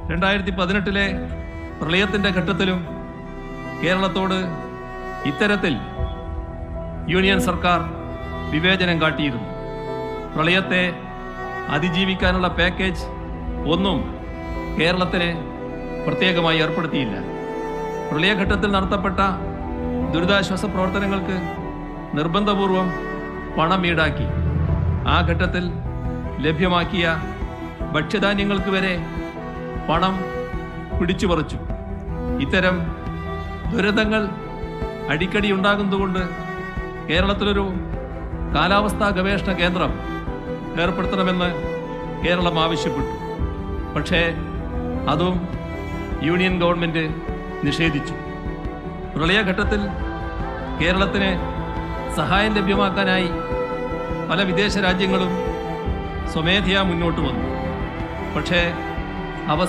2018 പ്രളയത്തിൻ്റെ ഘട്ടത്തിലും കേരളത്തോട് ഇത്തരത്തിൽ യൂണിയൻ സർക്കാർ വിവേചനം കാട്ടിയിരുന്നു. പ്രളയത്തെ അതിജീവിക്കാനുള്ള പാക്കേജ് ഒന്നും കേരളത്തിന് പ്രത്യേകമായി ഏർപ്പെടുത്തിയില്ല. പ്രളയഘട്ടത്തിൽ നടത്തപ്പെട്ട ദുരിതാശ്വാസ പ്രവർത്തനങ്ങൾക്ക് നിർബന്ധപൂർവം പണം ഈടാക്കി. ആ ഘട്ടത്തിൽ ലഭ്യമാക്കിയ ഭക്ഷ്യധാന്യങ്ങൾക്ക് വരെ പണം പിടിച്ചുപറിച്ചു. ഇത്തരം ദുരിതങ്ങൾ അടിക്കടി ഉണ്ടാകുന്നതുകൊണ്ട് കേരളത്തിലൊരു കാലാവസ്ഥാ ഗവേഷണ കേന്ദ്രം ഏർപ്പെടുത്തണമെന്ന് കേരളം ആവശ്യപ്പെട്ടു. പക്ഷേ അതും യൂണിയൻ ഗവൺമെൻറ് നിഷേധിച്ചു. പ്രളയഘട്ടത്തിൽ കേരളത്തിന് സഹായം ലഭ്യമാക്കാനായി പല വിദേശ രാജ്യങ്ങളും സ്വമേധയാ മുന്നോട്ട് വന്നു. പക്ഷേ അവ